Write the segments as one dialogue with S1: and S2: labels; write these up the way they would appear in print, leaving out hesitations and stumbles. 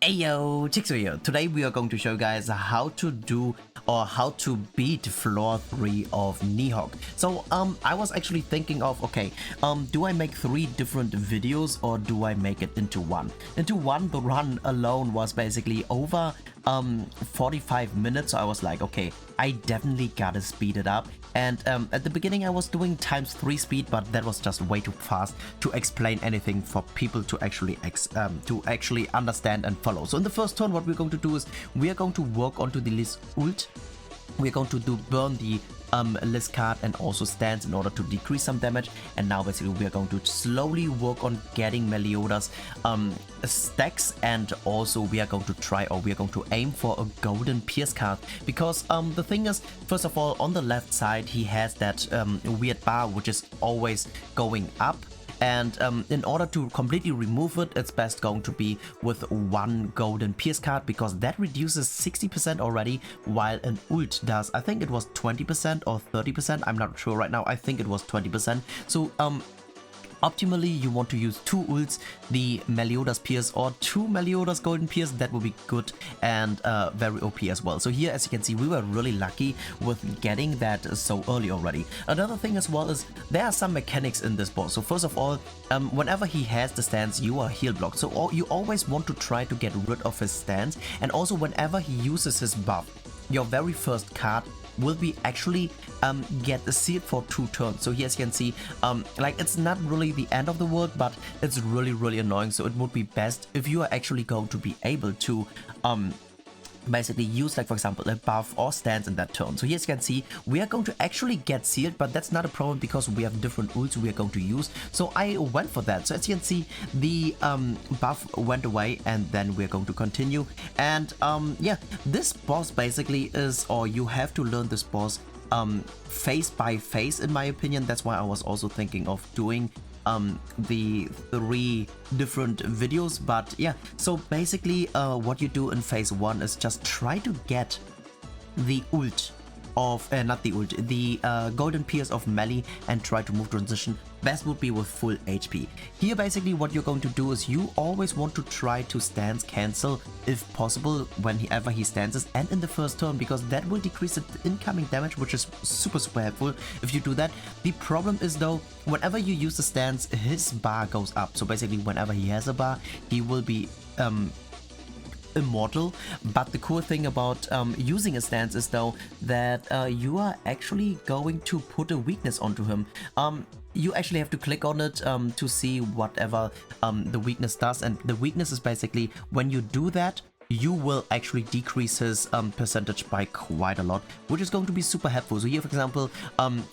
S1: Ayo, Chiksua here. Today we are going to show you guys how to do or how to beat floor 3 of NIDHOGGR. So I was actually thinking of, okay, do I make 3 different videos or do I make it into one? Into one, the run alone was basically over 45 minutes, so I was like, okay, I definitely gotta speed it up. And at the beginning I was doing ×3 speed, but that was just way too fast to explain anything for people to actually understand and follow. So in the first turn, what we're going to do is we are going to work onto the list ult. We're going to burn the list card and also stance in order to decrease some damage. And now basically we are going to slowly work on getting Meliodas stacks, and also we are going to try, or we are going to aim for a golden pierce card, because the thing is, first of all, on the left side he has that weird bar which is always going up. And in order to completely remove it, it's best going to be with one golden pierce card, because that reduces 60% already, while an ult does, I think it was 20% or 30%, I'm not sure right now, I think it was 20%. So optimally, you want to use 2 ults, the Meliodas Pierce or 2 Meliodas Golden Pierce. That would be good and very OP as well. So here, as you can see, we were really lucky with getting that so early already. Another thing as well is there are some mechanics in this boss. So first of all, whenever he has the stance, you are heal blocked. So you always want to try to get rid of his stance. And also whenever he uses his buff, your very first card will be actually get sealed for 2 turns. So here, as you can see, like, it's not really the end of the world, but it's really annoying. So it would be best if you are actually going to be able to basically use, like, for example, a buff or stance in that turn. So here, as you can see, we are going to actually get sealed, but that's not a problem because we have different ults we are going to use. So I went for that. So as you can see, the buff went away, and then we're going to continue. And yeah, this boss basically is, or you have to learn this boss phase by phase, in my opinion. That's why I was also thinking of doing the 3 different videos. But yeah, so basically what you do in phase 1 is just try to get the ult of not the ult, the golden pierce of Melee, and try to move transition. Best would be with full HP. Here basically what you're going to do is you always want to try to stance cancel if possible whenever he stances, and in the first turn, because that will decrease the incoming damage, which is super helpful if you do that. The problem is though, whenever you use the stance, his bar goes up. So basically whenever he has a bar, he will be immortal. But the cool thing about using a stance is though that you are actually going to put a weakness onto him. You actually have to click on it to see whatever the weakness does, and the weakness is basically when you do that, you will actually decrease his percentage by quite a lot, which is going to be super helpful. So here, for example,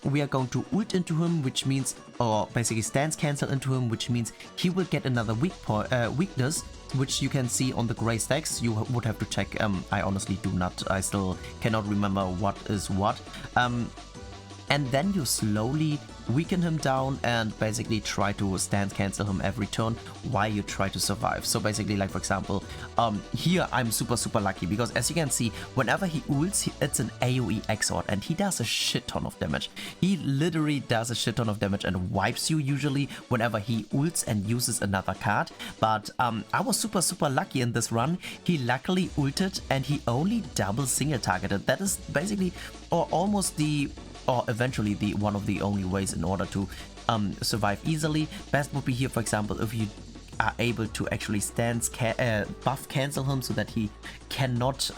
S1: we are going to ult into him, which means, or basically stance cancel into him, which means he will get another weakness, which you can see on the gray stacks. You would have to check. I honestly do not. I still cannot remember what is what. And then you slowly weaken him down and basically try to stance cancel him every turn while you try to survive. So basically, like, for example, here I'm super lucky, because as you can see, whenever he ults, it's an AoE XOR, and he does a shit ton of damage. He literally does a shit ton of damage and wipes you usually whenever he ults and uses another card. But I was super lucky in this run. He luckily ulted and he only double single targeted. That is basically, or almost the, or eventually the one of the only ways in order to survive easily. Best would be here, for example, if you are able to actually stance buff cancel him so that he cannot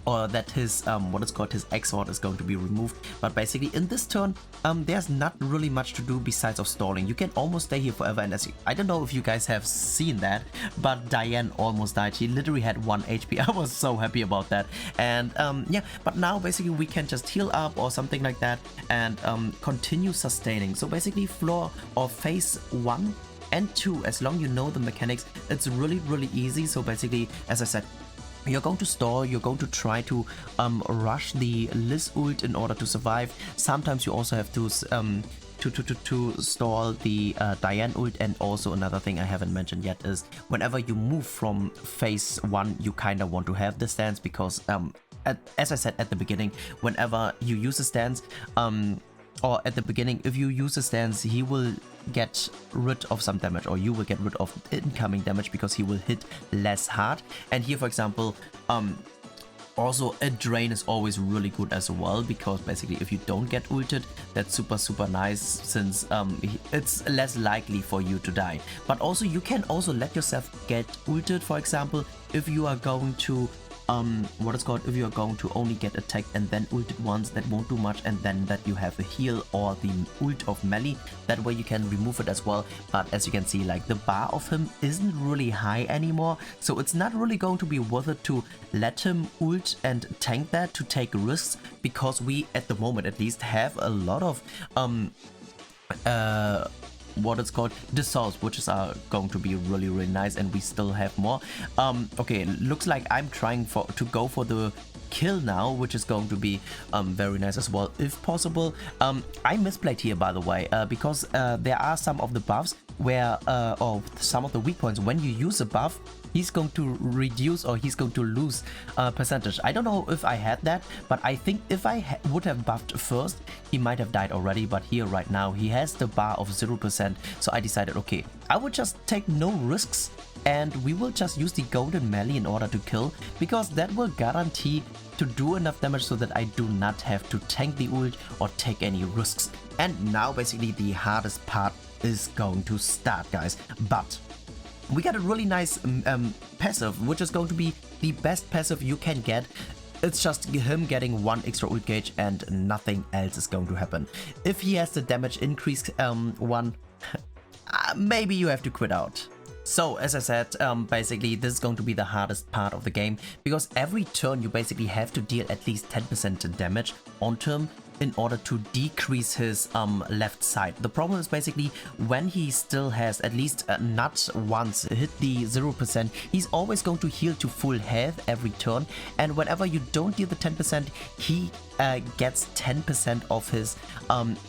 S1: or that his what is called his XOR is going to be removed. But basically in this turn, there's not really much to do besides of stalling. You can almost stay here forever, and I don't know if you guys have seen that, but Diane almost died. She literally had 1 HP. I was so happy about that. And yeah, but now basically we can just heal up or something like that and continue sustaining. So basically floor or phase 1 and 2, as long you know the mechanics, it's really easy. So basically, as I said, you're going to stall, you're going to try to rush the Liz ult in order to survive. Sometimes you also have to stall the Diane ult. And also another thing I haven't mentioned yet is whenever you move from phase 1, you kind of want to have the stance, because as I said at the beginning, whenever you use a stance, or at the beginning, if you use a stance, he will get rid of some damage, or you will get rid of incoming damage because he will hit less hard. And here, for example, also a drain is always really good as well, because basically if you don't get ulted, that's super nice, since it's less likely for you to die. But also you can also let yourself get ulted, for example, if you are going to if you are going to only get attacked and then ulted once, that won't do much, and then that you have a heal or the ult of melee, that way you can remove it as well. But as you can see, like, the bar of him isn't really high anymore, so it's not really going to be worth it to let him ult and tank that, to take risks, because we, at the moment at least, have a lot of dissolves, which are going to be really nice, and we still have more. Okay, looks like I'm trying to go for the kill now, which is going to be very nice as well, if possible. I misplayed here, by the way, because there are some of the buffs where, or some of the weak points, when you use a buff, he's going to reduce, or he's going to lose percentage. I don't know if I had that, but I think if I would have buffed first, he might have died already. But here right now, he has the bar of 0%, so I decided, okay, I would just take no risks, and we will just use the golden melee in order to kill, because that will guarantee to do enough damage so that I do not have to tank the ult or take any risks. And now basically the hardest part is going to start, guys. But we got a really nice passive, which is going to be the best passive you can get. It's just him getting 1 extra ult gauge and nothing else is going to happen. If he has the damage increase one, maybe you have to quit out. So, as I said, basically this is going to be the hardest part of the game, because every turn you basically have to deal at least 10% damage onto him in order to decrease his left side. The problem is basically when he still has at least not once hit the 0%, he's always going to heal to full health every turn, and whenever you don't deal the 10%, he gets 10% of his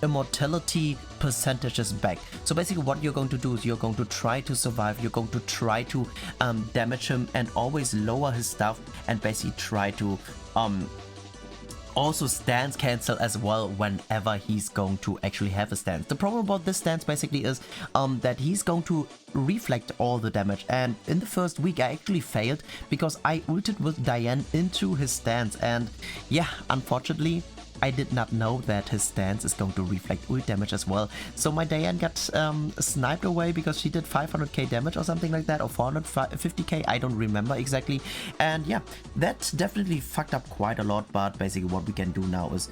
S1: immortality percentages back. So basically what you're going to do is you're going to try to survive, you're going to try to damage him and always lower his stuff, and basically try to also stance cancel as well whenever he's going to actually have a stance. The problem about this stance basically is that he's going to reflect all the damage, and in the first week I actually failed because I ulted with Diane into his stance, and yeah, unfortunately I did not know that his stance is going to reflect ult damage as well. So my Diane got sniped away because she did 500k damage or something like that, or 450k, I don't remember exactly. And yeah, that definitely fucked up quite a lot, but basically what we can do now is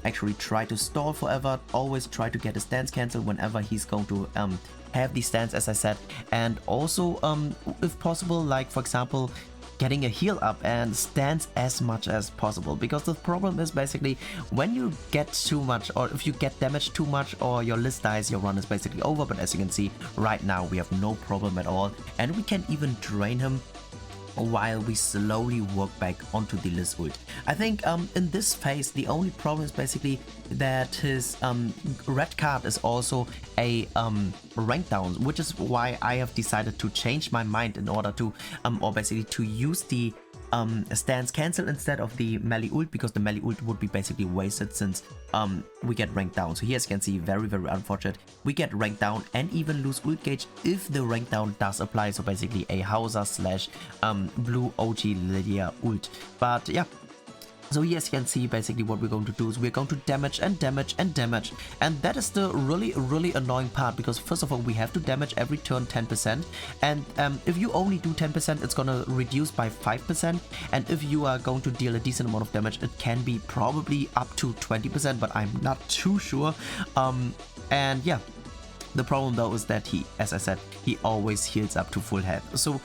S1: actually try to stall forever, always try to get a stance cancel whenever he's going to have the stance, as I said, and also if possible, like for example, getting a heal up and stance as much as possible, because the problem is basically when you get too much, or if you get damaged too much, or your list dies, your run is basically over. But as you can see right now, we have no problem at all, and we can even drain him while we slowly work back onto the list ult. I think in this phase the only problem is basically that his red card is also a rank down, which is why I have decided to change my mind in order to or basically to use the stance cancel instead of the melee ult, because the melee ult would be basically wasted since we get ranked down. So here, as you can see, very unfortunate, we get ranked down and even lose ult gauge if the rank down does apply. So basically a Hauser slash blue OG Lydia ult. But yeah, so here, as you can see, basically what we're going to do is we're going to damage and damage and damage, and that is the really annoying part, because first of all we have to damage every turn 10%, and if you only do 10%, it's gonna reduce by 5%, and if you are going to deal a decent amount of damage, it can be probably up to 20%, but I'm not too sure. And yeah, the problem though is that he, as I said, he always heals up to full health. So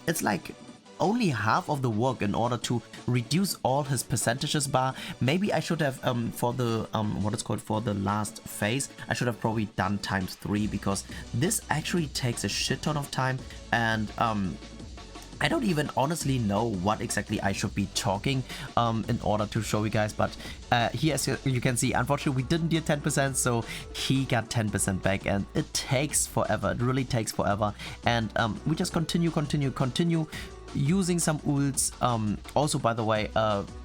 S1: it's like only half of the work in order to reduce all his percentages bar. Maybe I should have for the for the last phase, I should have probably done ×3, because this actually takes a shit ton of time, and I don't even honestly know what exactly I should be talking in order to show you guys, but here as you can see, unfortunately we didn't deal 10%, so he got 10% back, and it takes forever. It really takes forever, and we just continue using some ults. Also, by the way,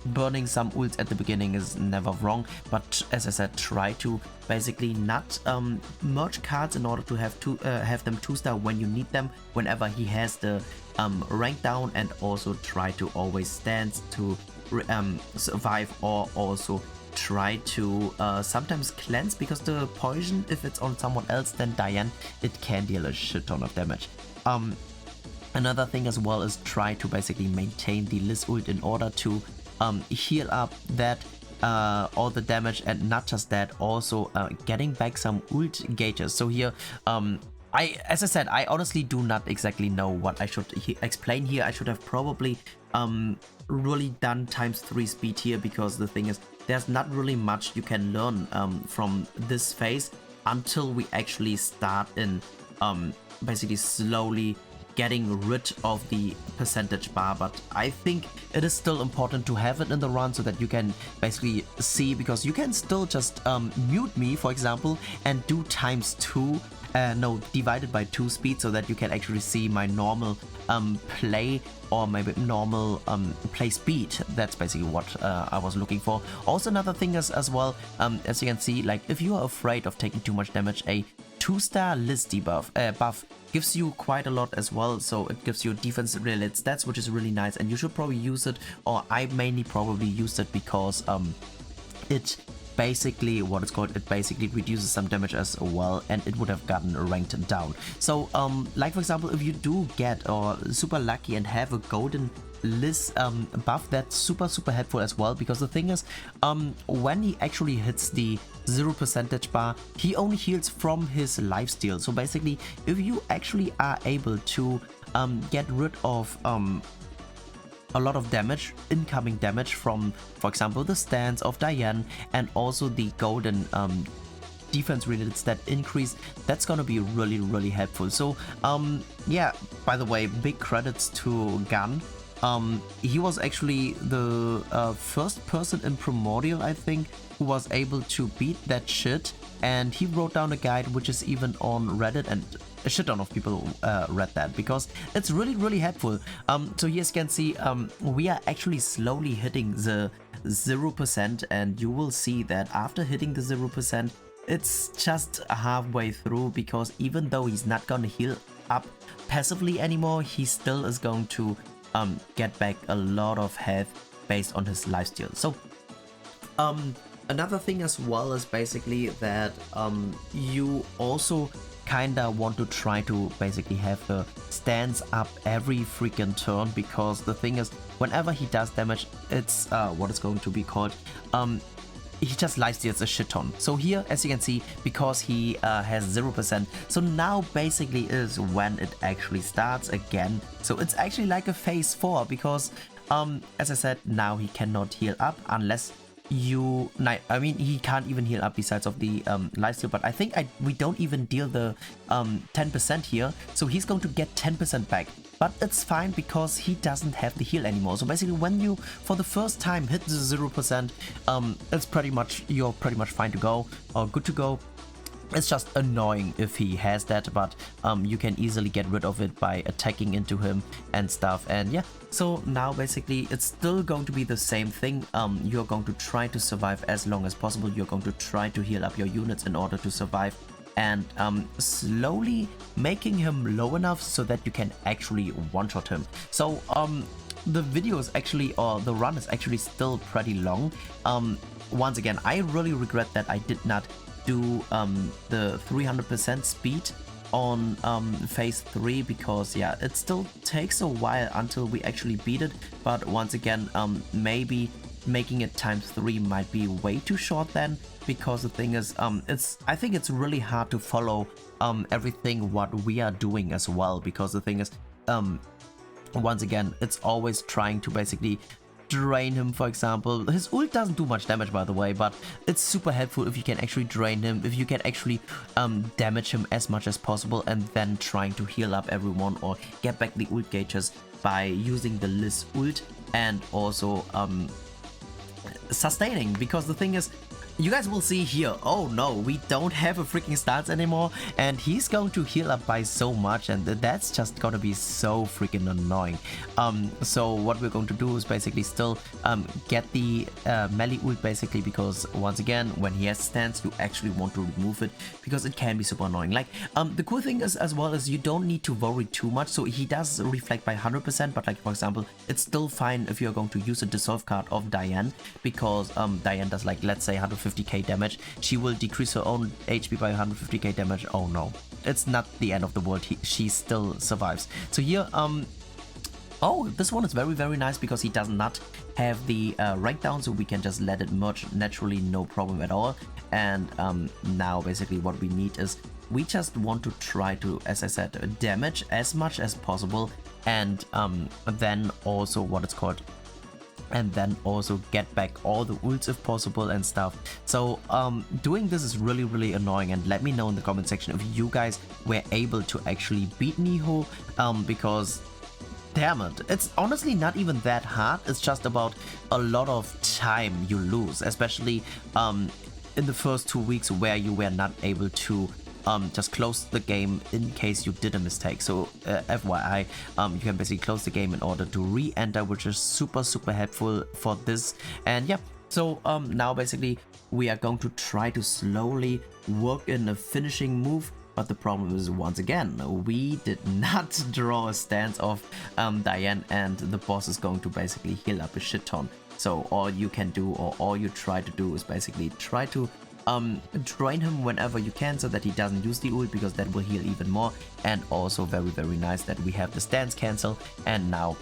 S1: burning some ults at the beginning is never wrong, but as I said, try to basically not merge cards in order to have them 2-star when you need them, whenever he has the rank down, and also try to always stand to survive, or also try to sometimes cleanse, because the poison, if it's on someone else than Diane, it can deal a shit ton of damage. Another thing as well is try to basically maintain the Liz ult in order to heal up that all the damage, and not just that, also getting back some ult gauges. So here, as I said, I honestly do not exactly know what I should explain here. I should have probably really done ×3 speed here, because the thing is, there's not really much you can learn from this phase until we actually start in basically slowly getting rid of the percentage bar. But I think it is still important to have it in the run, so that you can basically see, because you can still just mute me, for example, and do ×2, no, divided by 2 speed, so that you can actually see my normal play, or maybe normal play speed. That's basically what I was looking for. Also, another thing is as well, as you can see, like if you are afraid of taking too much damage, a 2-star Liz debuff buff gives you quite a lot as well. So it gives you defense related stats, which is really nice, and you should probably use it, or I mainly probably used it because it basically, what it's called, it basically reduces some damage as well, and it would have gotten ranked down. So like for example, if you do get or super lucky and have a golden Liz buff, that's super helpful as well, because the thing is, when he actually hits the 0% bar, he only heals from his lifesteal. So basically, if you actually are able to get rid of a lot of damage, incoming damage from, for example, the stance of Diane, and also the golden defense related stat increase, that's gonna be really helpful. So yeah, by the way, big credits to Gun. He was actually the first person in Primordial, I think, who was able to beat that shit, and he wrote down a guide which is even on Reddit, and a shit ton of people read that, because it's really helpful. So here as you can see, we are actually slowly hitting the 0%, and you will see that after hitting the 0%, it's just halfway through, because even though he's not gonna heal up passively anymore, he still is going to get back a lot of health based on his lifesteal. So another thing as well is basically that you also kinda want to try to basically have the stance up every freaking turn, because the thing is, whenever he does damage, it's what is going to be called, he just lifesteals a shit ton. So here, as you can see, because he has 0%, so now basically is when it actually starts again. So it's actually like a phase 4, because as I said, now he cannot heal up unless you, I mean, he can't even heal up besides of the lifesteal, but I think we don't even deal the 10% here, so he's going to get 10% back. But it's fine, because he doesn't have the heal anymore. So basically, when you for the first time hit the 0%, it's pretty much, you're pretty much fine to go, or good to go. It's just annoying if he has that, but you can easily get rid of it by attacking into him and stuff. And yeah, so now basically it's still going to be the same thing. You're going to try to survive as long as possible. You're going to try to heal up your units in order to survive, and slowly making him low enough so that you can actually one-shot him. So the video is actually, or the run is actually still pretty long. Once again, I really regret that I did not do the 300% speed on phase 3, because yeah, it still takes a while until we actually beat it. But once again, maybe making it ×3 might be way too short then, because the thing is, I think it's really hard to follow everything what we are doing as well, because the thing is, once again, it's always trying to basically drain him, for example. His ult doesn't do much damage, by the way, but it's super helpful if you can actually drain him, if you can actually damage him as much as possible, and then trying to heal up everyone or get back the ult gauges by using the Liz ult, and also sustaining. Because the thing is, you guys will see here, oh no, we don't have a freaking stance anymore, and he's going to heal up by so much, and that's just gonna be so freaking annoying. So what we're going to do is basically still get the melee ult, basically, because once again, when he has stance, you actually want to remove it, because it can be super annoying. Like, the cool thing is, as well, is you don't need to worry too much. So he does reflect by 100%, but like, for example, it's still fine if you're going to use a dissolve card of Diane, because Diane does, like, let's say 150k damage. She will decrease her own HP by 150k damage. Oh no, it's not the end of the world. She still survives. So here, oh, this one is very, very nice because he does not have the rank down, so we can just let it merge naturally, no problem at all. And now basically what we need is, we just want to try to, as I said, damage as much as possible, and then also what it's called, and then also get back all the ults if possible and stuff. So doing this is really, really annoying, and let me know in the comment section if you guys were able to actually beat Niho, because damn it, it's honestly not even that hard. It's just about a lot of time you lose, especially in the first 2 weeks where you were not able to just close the game in case you did a mistake. So FYI, you can basically close the game in order to re-enter, which is super, super helpful for this. And yeah, so now basically we are going to try to slowly work in a finishing move. But the problem is, once again, we did not draw a stance of Diane, and the boss is going to basically heal up a shit ton. So all you can do, or all you try to do, is basically try to drain him whenever you can, so that he doesn't use the ult, because that will heal even more. And also very, very nice that we have the stance cancel, and now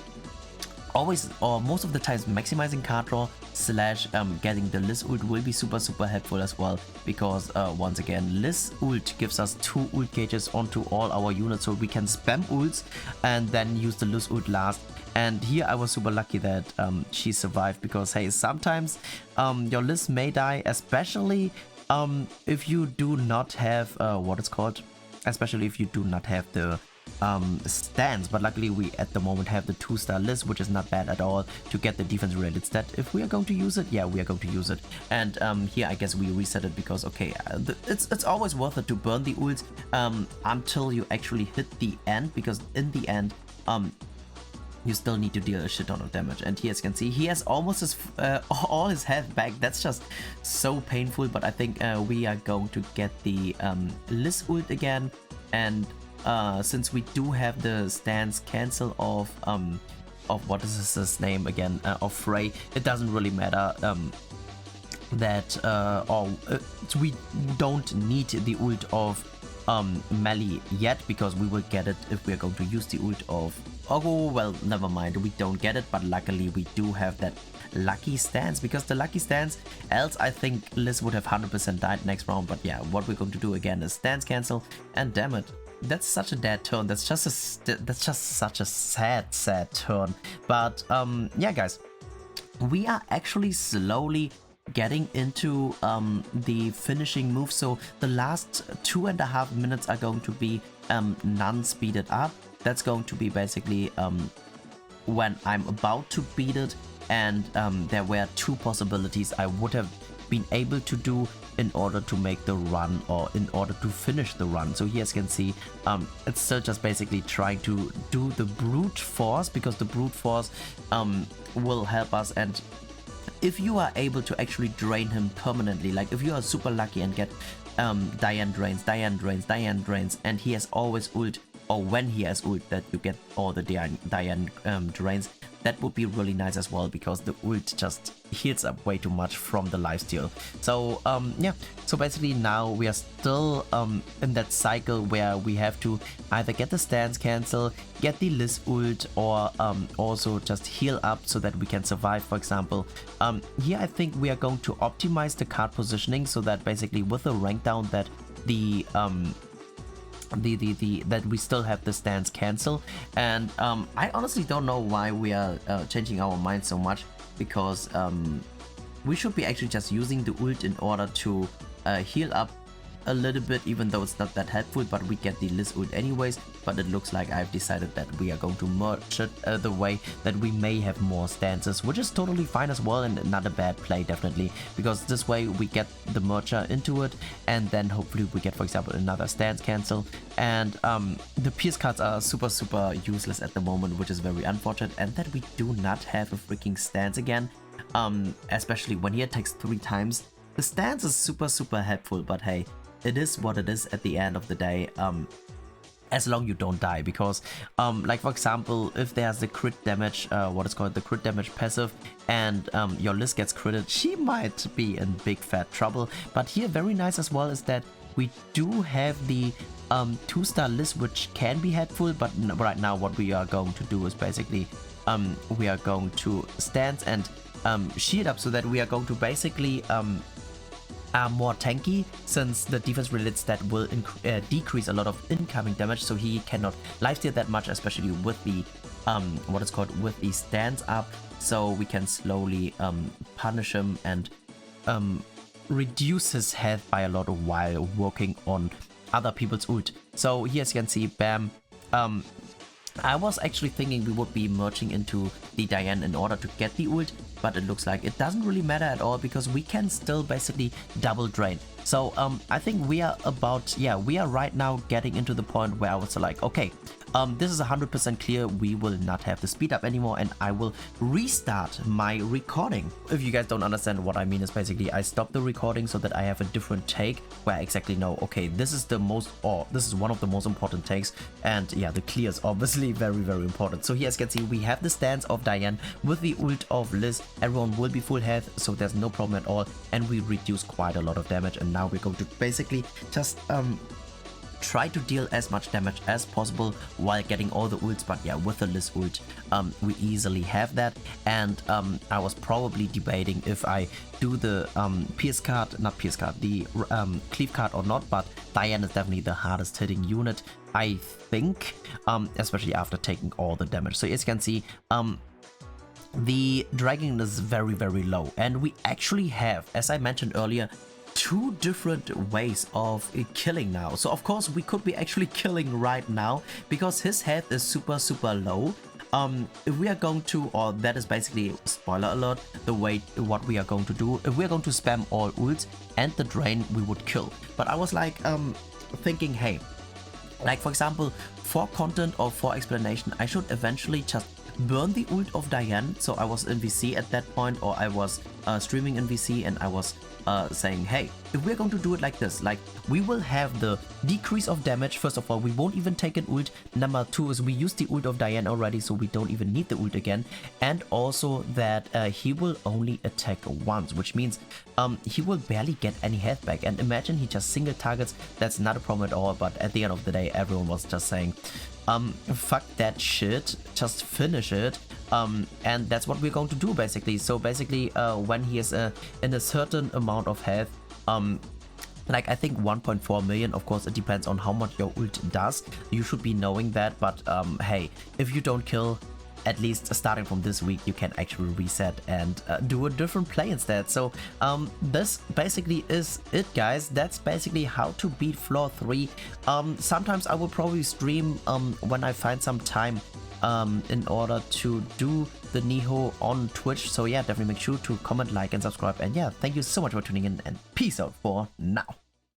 S1: always, or most of the times, maximizing card draw slash getting the Liz ult will be super, super helpful as well, because once again, Liz ult gives us 2 ult gauges onto all our units, so we can spam ults and then use the Liz ult last. And here I was super lucky that she survived, because hey, sometimes your Liz may die, especially if you do not have what it's called, especially if you do not have the stance. But luckily we at the moment have the 2-star Liz, which is not bad at all to get the defense related stat. If we are going to use it, yeah, we are going to use it. And here I guess we reset it, because okay, it's always worth it to burn the ults until you actually hit the end, because in the end you still need to deal a shit ton of damage. And here, as you can see, he has almost his, all his health back. That's just so painful. But I think we are going to get the Liz ult again, and since we do have the stance cancel of what is his name again, of Frey, it doesn't really matter that we don't need the ult of melee yet, because we will get it if we are going to use the ult of, oh well, never mind, we don't get it. But luckily we do have that lucky stance, because the lucky stance, else I think Liz would have 100% died next round. But yeah, what we're going to do again is stance cancel, and damn it, that's such a dead turn. That's just such a sad turn. But yeah guys, we are actually slowly getting into the finishing move. So the last 2.5 minutes are going to be non-speeded up. That's going to be basically when I'm about to beat it, and there were 2 possibilities I would have been able to do in order to make the run, or in order to finish the run. So here, as you can see, it's still just basically trying to do the brute force, because the brute force will help us. And if you are able to actually drain him permanently, like if you are super lucky and get Diane drains, and he has always ult, or when he has ult, that you get all the Diane drains, that would be really nice as well, because the ult just heals up way too much from the lifesteal. So yeah, so basically now we are still in that cycle where we have to either get the stance cancel, get the Liz ult, or also just heal up so that we can survive. For example, here I think we are going to optimize the card positioning, so that basically with the rank down, that the that we still have the stance cancel. And I honestly don't know why we are changing our mind so much. because we should be actually just using the ult in order to heal up a little bit, even though it's not that helpful, but we get the Liz ult anyways. But it looks like I've decided that we are going to merge it the way that we may have more stances, which is totally fine as well, and not a bad play definitely, because this way we get the merger into it, and then hopefully we get, for example, another stance cancel. And the Pierce cards are super useless at the moment, which is very unfortunate, and that we do not have a freaking stance again, especially when he attacks 3 times. The stance is super helpful, but hey, it is what it is at the end of the day, as long you don't die, because like for example, if there's the crit damage, what is called the crit damage passive, and your Liz gets critted, she might be in big fat trouble. But here very nice as well is that we do have the 2-star Liz, which can be helpful, but right now what we are going to do is basically we are going to stance and shield up, so that we are going to basically more tanky, since the defense related stat will decrease a lot of incoming damage, so he cannot lifesteal that much, especially with the what is called with the stance up, so we can slowly punish him and reduce his health by a lot while working on other people's ult. So here, as you can see, bam. I was actually thinking we would be merging into the Diane in order to get the ult, but it looks like it doesn't really matter at all, because we can still basically double drain. So I think we are about, yeah, we are right now getting into the point where I was like, okay, this is 100% clear, we will not have the speed up anymore, and I will restart my recording. If you guys don't understand what I mean, is basically I stop the recording so that I have a different take where I exactly know, okay, this is the most, or this is one of the most important takes, and yeah, the clear is obviously very important. So here, as you can see, we have the stance of Diane with the ult of Liz. Everyone will be full health, so there's no problem at all, and we reduce quite a lot of damage. And now we're going to basically just try to deal as much damage as possible while getting all the ults. But yeah, with the Liz ult, we easily have that. And I was probably debating if I do the Pierce card, not Pierce card, the Cleave card or not, but Diane is definitely the hardest hitting unit, I think, especially after taking all the damage. So as you can see, the dragging is very low, and we actually have, as I mentioned earlier, 2 different ways of killing now. So of course we could be actually killing right now, because his health is super low. If we are going to, or that is basically, spoiler alert, the way what we are going to do, if we are going to spam all ults and the drain, we would kill. But I was like thinking, hey, like for example, for content or for explanation, I should eventually just burn the ult of Diane. So I was in VC at that point, or I was streaming in VC, and I was saying, hey, if we're going to do it like this, like we will have the decrease of damage. First of all, we won't even take an ult. Number 2 is we used the ult of Diane already, so we don't even need the ult again. And also that he will only attack once, which means he will barely get any health back. And imagine he just single targets, that's not a problem at all. But at the end of the day, everyone was just saying, fuck that shit, just finish it. And that's what we're going to do basically. So basically, when he is in a certain amount of health, like I think 1.4 million, of course it depends on how much your ult does, you should be knowing that. But hey, if you don't kill, at least starting from this week, you can actually reset and do a different play instead. So this basically is it, guys. That's basically how to beat Floor 3. Sometimes I will probably stream when I find some time in order to do the Niho on Twitch. So yeah, definitely make sure to comment, like, and subscribe. And yeah, thank you so much for tuning in, and peace out for now.